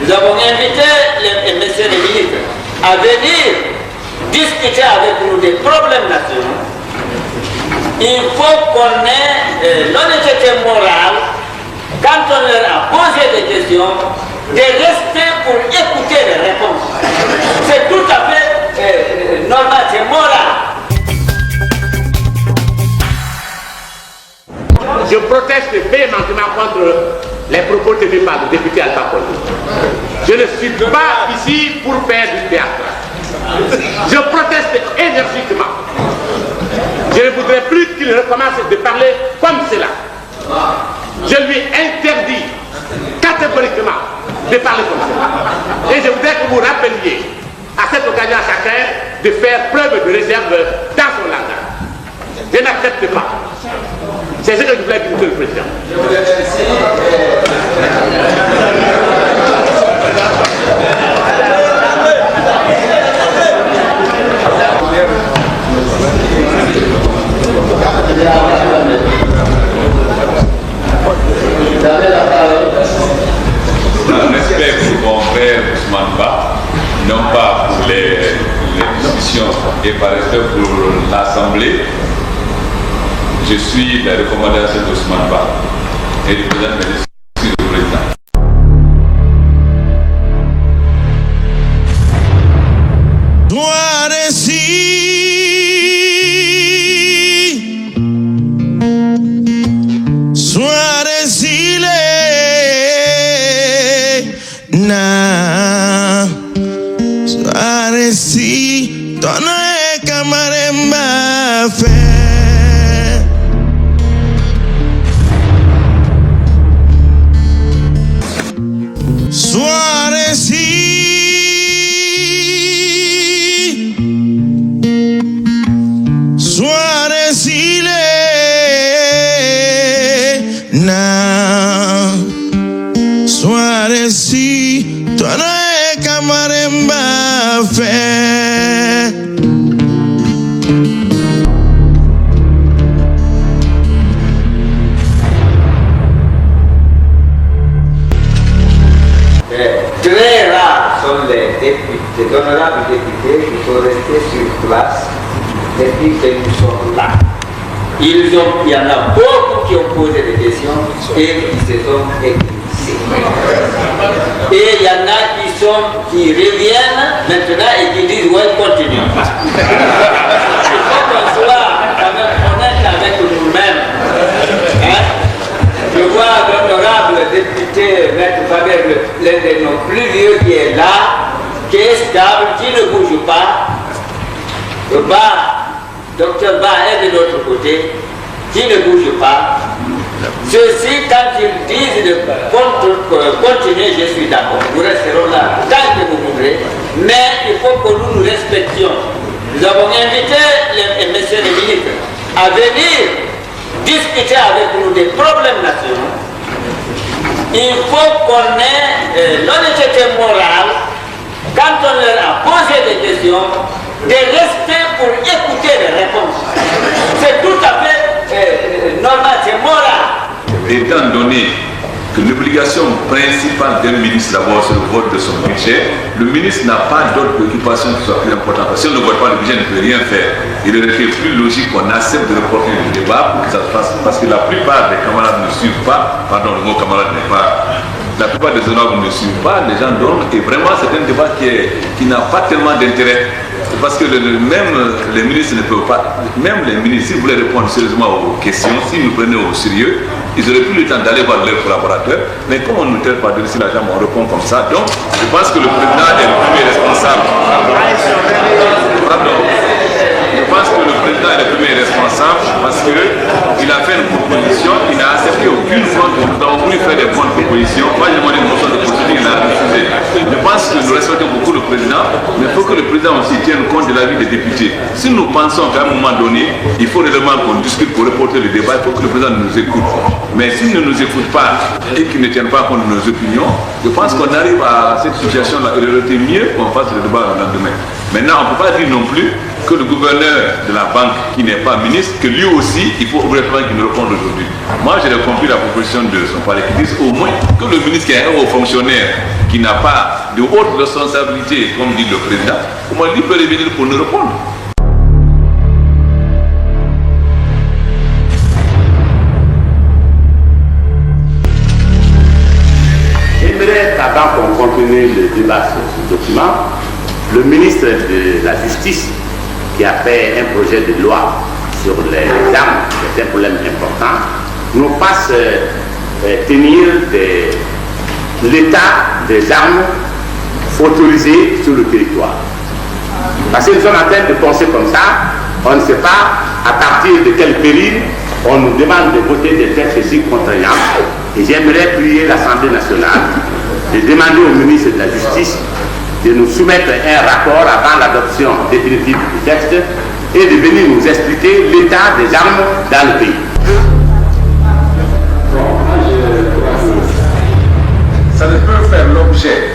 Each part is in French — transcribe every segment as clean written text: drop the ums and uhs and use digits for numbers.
Nous avons invité les messieurs les ministres à venir discuter avec nous des problèmes nationaux. Il faut qu'on ait l'honnêteté morale, quand on leur a posé des questions, de rester pour écouter les réponses. C'est tout à fait normal, c'est moral. Je proteste véhémentement contre les propos tenus par le député Alpha Condé. Je ne suis pas ici pour faire du théâtre. Je proteste énergiquement. Je ne voudrais plus qu'il recommence de parler comme cela. Je lui interdis catégoriquement de parler comme cela. Et je voudrais que vous rappeliez à cette occasion à chacun de faire preuve de réserve dans son langage. Je n'accepte pas. C'est ce que je voulais dire, Monsieur le Président. Je vous remercie. Un respect pour mon frère Ousmane Ba, non pas pour les discussions et par respect pour l'Assemblée, je suis la recommandation d'Ousmane Ba et du président de le président. Très rares sont les honorables députés qui sont restés sur place depuis que nous sommes là. Il y en a beaucoup qui ont posé des questions et qui se sont éclipsés. Et il y en a qui reviennent maintenant et qui disent ouais, continuons. Il faut qu'on soit quand même honnête avec nous-mêmes. Hein? Je vois l'honorable député Maître Faber, l'un de nos plus vieux qui est là, qui est stable, qui ne bouge pas. Le docteur Ba est de l'autre côté, qui ne bouge pas. Ceux-ci, quand ils disent de continuer, je suis d'accord. Nous resterons là tant que vous voudrez, mais il faut que nous respections. Nous avons invité les messieurs les ministres à venir discuter avec nous des problèmes nationaux. Il faut qu'on ait l'honnêteté morale, quand on leur a posé des questions, de rester pour écouter les réponses. C'est tout à fait normal, c'est moral. Étant donné que l'obligation principale d'un ministre d'abord c'est le vote de son budget, le ministre n'a pas d'autre préoccupation qui soit plus importante. Si on ne vote pas le budget, on ne peut rien faire. Il aurait été plus logique qu'on accepte de reporter le débat pour que ça se fasse. Parce que la plupart des camarades ne suivent pas, pardon, le mot camarade n'est pas. La plupart des honorables ne suivent pas, les gens donnent, et vraiment c'est un débat qui n'a pas tellement d'intérêt. Parce que même les ministres ne peuvent pas, même les ministres, s'ils voulaient répondre sérieusement aux questions, s'ils nous prenaient au sérieux, ils auraient plus le temps d'aller voir leurs collaborateurs. Mais comme on ne nous traite pas de laisser la jambe, on répond comme ça. Donc, je pense que le président est le premier responsable. Pardon. Je pense que le président est le premier responsable parce qu'il a fait une proposition, il n'a accepté aucune fois. Nous avons voulu faire des bonnes propositions. Moi, j'ai demandé une motion de procédure, il a refusé. Je pense que nous respectons beaucoup le président, mais il faut que le président aussi tienne compte de l'avis des députés. Si nous pensons qu'à un moment donné, il faut réellement qu'on discute pour reporter le débat, il faut que le président nous écoute. Mais s'il ne nous écoute pas et qu'il ne tienne pas compte de nos opinions, je pense qu'on arrive à cette situation-là. Il aurait été mieux qu'on fasse le débat le lendemain. Maintenant, on ne peut pas dire non plus que le gouverneur de la banque, qui n'est pas ministre, que lui aussi, il faut obligatoirement qu'il nous réponde aujourd'hui. Moi, j'ai compris la proposition de son palais qui dit au moins que le ministre qui est un haut fonctionnaire qui n'a pas de haute responsabilité, comme dit le président, comment lui peut revenir pour nous répondre? J'aimerais, avant qu'on continue le débat sur ce document, le ministre de la Justice, qui a fait un projet de loi sur les armes, c'est un problème important, nous fasse tenir l'état des armes autorisées sur le territoire. Parce que nous sommes en train de penser comme ça, on ne sait pas à partir de quel péril on nous demande de voter des textes si contraignants. Et j'aimerais prier l'Assemblée nationale de demander au ministre de la Justice de nous soumettre un rapport avant l'adoption définitive du texte et de venir nous expliquer l'état des armes dans le pays. Ça ne peut faire l'objet,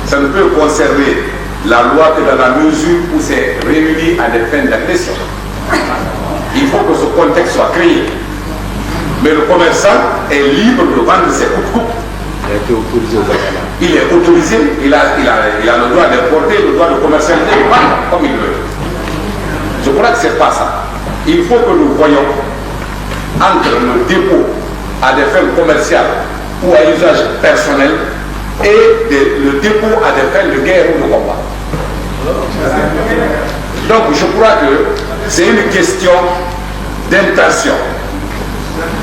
ça ne peut conserver la loi que dans la mesure où c'est réuni à des fins d'agression. Il faut que ce contexte soit créé. Mais le commerçant est libre de vendre ses coups. Il est autorisé, il a le droit d'importer, le droit de commercialiser, comme il veut. Je crois que ce n'est pas ça. Il faut que nous voyons entre le dépôt à des fins commerciales ou à usage personnel et le dépôt à des fins de guerre ou de combat. Donc je crois que c'est une question d'intention.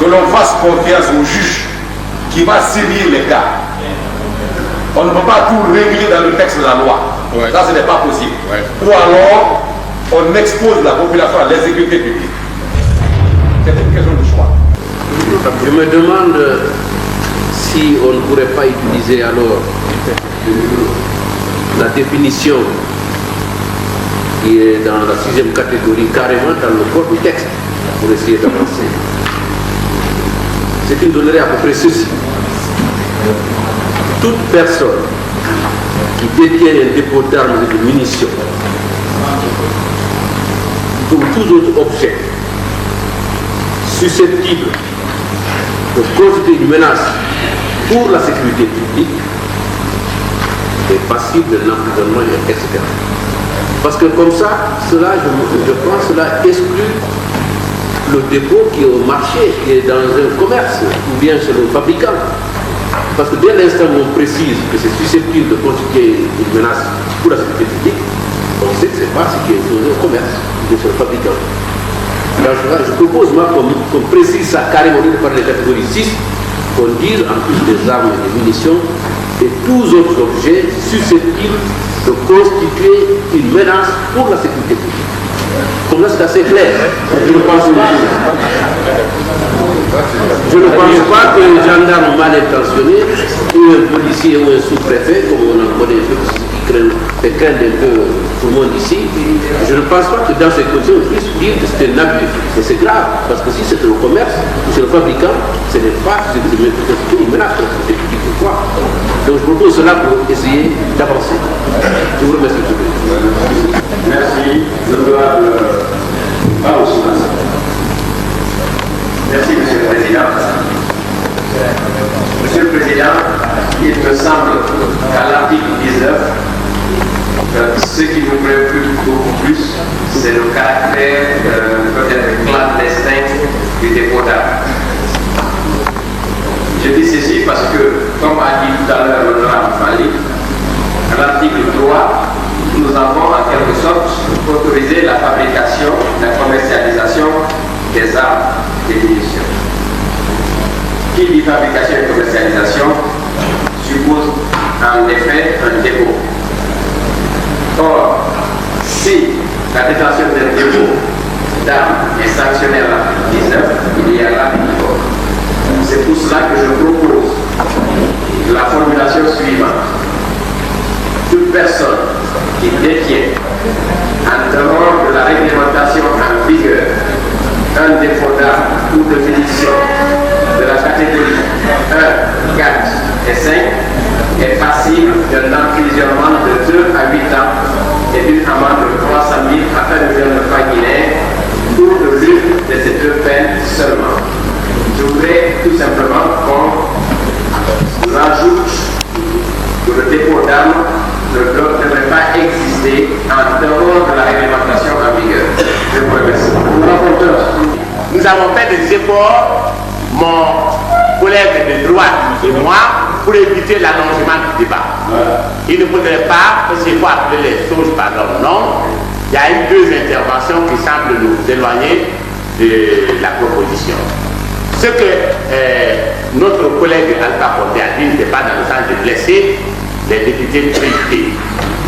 Que l'on fasse confiance au juge qui va saisir les cas. On ne peut pas tout régler dans le texte de la loi. Ouais. Ça, ce n'est pas possible. Ouais. Ou alors, on expose la population à l'insécurité publique. C'est une question de choix. Je me demande si on ne pourrait pas utiliser alors la définition qui est dans la 6e catégorie carrément dans le corps du texte pour essayer d'avancer. Ce qui nous donnerait à peu près ceci. Toute personne qui détient un dépôt d'armes et de munitions ou tout autre objet susceptible de constituer une menace pour la sécurité publique est passible d'un emprisonnement, etc. Parce que comme ça, cela, je pense, cela exclut le dépôt qui est au marché, qui est dans un commerce, ou bien chez le fabricant. Parce que dès l'instant où on précise que c'est susceptible de constituer une menace pour la sécurité publique, on sait que ce n'est pas ce qui est exposé au commerce, ou chez le fabricant. Alors, je propose, moi, qu'on précise ça carrément par les catégories 6, qu'on dise, en plus des armes et des munitions, et tous autres objets susceptibles de constituer une menace pour la sécurité publique. Comme là, c'est assez clair. Je ne pense pas que les gendarmes mal intentionnés, ou un policier ou un sous-préfet, comme on en connaît un peu, qui craignent un peu tout le monde ici, je ne pense pas que dans ces conditions, on puisse dire que c'est un abus. Et c'est grave, parce que si c'est le commerce ou c'est le fabricant, ce n'est pas une menace pour la sécurité publique. Donc je propose cela pour essayer d'avancer. Je vous remercie. Merci. Je dois aussi. Merci, Monsieur le Président. Monsieur le Président, il me semble qu'à l'article 19, ce qui nous préoccupe beaucoup plus, c'est le caractère peut-être clandestin du dépôt d'armes. Je dis ceci parce que, comme a dit tout à l'heure l'honorable Mali, à l'article 3, nous avons en quelque sorte autorisé la fabrication, la commercialisation des armes et des munitions. Qui dit fabrication et commercialisation suppose en effet un dépôt. Or, si la détention d'un dépôt d'armes est sanctionnée à l'article 19, il y a l'article 4. C'est pour cela que je propose la formulation suivante. Toute personne qui détient, en dehors de la réglementation en vigueur, un dépôt d'armes ou de munitions de la catégorie 1, 4 et 5 est passible d'un emprisonnement de 2 à 8 ans et d'une amende de 300 000 afin de faire le pas guinéen pour de l'une de ces deux peines seulement. Je voudrais tout simplement qu'on rajoute que le ne devrait pas exister en dehors de la réglementation en vigueur. Je vous remercie. Nous avons fait des efforts, mon collègue de droite et moi, pour éviter l'allongement du débat. Il ne faudrait pas, parce qu'il faut appeler les choses par leur nom, il y a eu deux interventions qui semblent nous éloigner de la proposition. Ce que notre collègue Alpha Condé a dit n'était pas dans le sens de blesser les députés de PIP.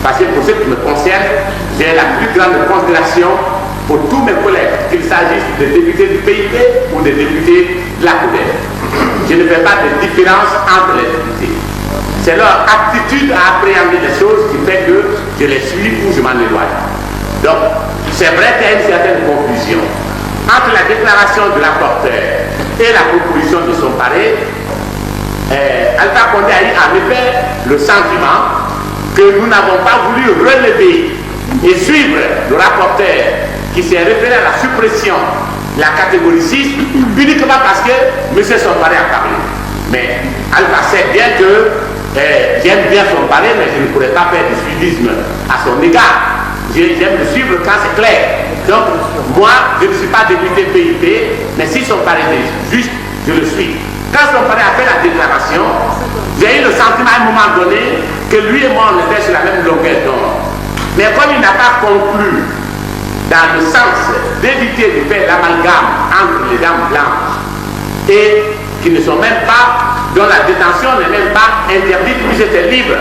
Parce que pour ce qui me concerne, j'ai la plus grande considération pour tous mes collègues, qu'il s'agisse des députés du PIP ou des députés de la CODER. Je ne fais pas de différence entre les députés. C'est leur aptitude à appréhender les choses qui fait que je les suis ou je m'en éloigne. Donc, c'est vrai qu'il y a une certaine confusion entre la déclaration du rapporteur et la proposition de son paré. Alpha Condé a eu en effet le sentiment que nous n'avons pas voulu relever et suivre le rapporteur qui s'est référé à la suppression de la catégorie 6 uniquement parce que M. Somparé a parlé. Mais Alpha sait bien que j'aime bien Somparé, mais je ne pourrais pas faire du suivisme à son égard. J'aime le suivre quand c'est clair. Donc, moi, je ne suis pas député PIP, mais si Somparé est juste, je le suis. Quand Somparé a fait la déclaration, j'ai eu le sentiment à un moment donné que lui et moi, on était sur la même longueur d'onde. Mais comme il n'a pas conclu dans le sens d'éviter de faire l'amalgame entre les dames blanches et qui ne sont même pas, dont la détention n'est même pas interdite, puis c'était libre.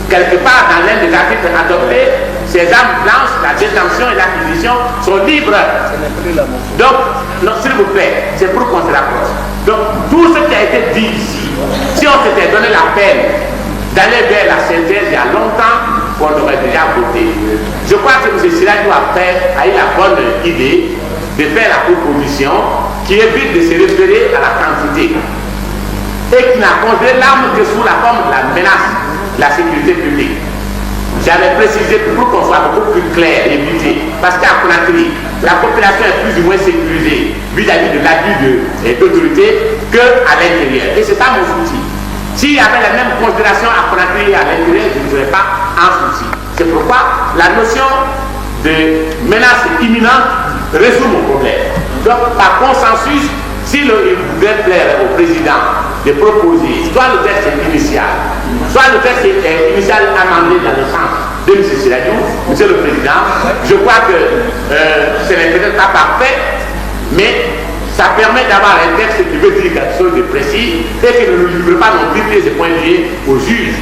Quelque part dans l'un des articles adoptés, ces âmes blanches, la détention et l'acquisition sont libres. Donc, s'il vous plaît, c'est pour qu'on se rapproche. Donc, tout ce qui a été dit ici, si on s'était donné la peine d'aller vers la synthèse il y a longtemps, on aurait déjà voté. Je crois que M. Sirajou a eu la bonne idée de faire la proposition qui évite de se référer à la quantité et qui n'a considéré l'arme que sous la forme de la menace de la sécurité publique. J'avais précisé pour qu'on soit beaucoup plus clair et évité, parce qu'à Conakry, la population est plus ou moins sécurisée vis-à-vis de l'abus d'autorité qu'à l'intérieur. Et ce n'est pas mon souci. S'il y avait la même considération à Conakry et à l'intérieur, je ne serais pas en souci. C'est pourquoi la notion de menace imminente résout mon problème. Donc, par consensus, s'il voudrait plaire au président de proposer soit le texte initial, soit le texte initial amendé dans le sens de M. Sirajou, Monsieur le Président, je crois que ce n'est peut-être pas parfait, mais ça permet d'avoir un texte qui veut dire quelque chose de précis et qui ne nous livre pas non plus les points liés au juge.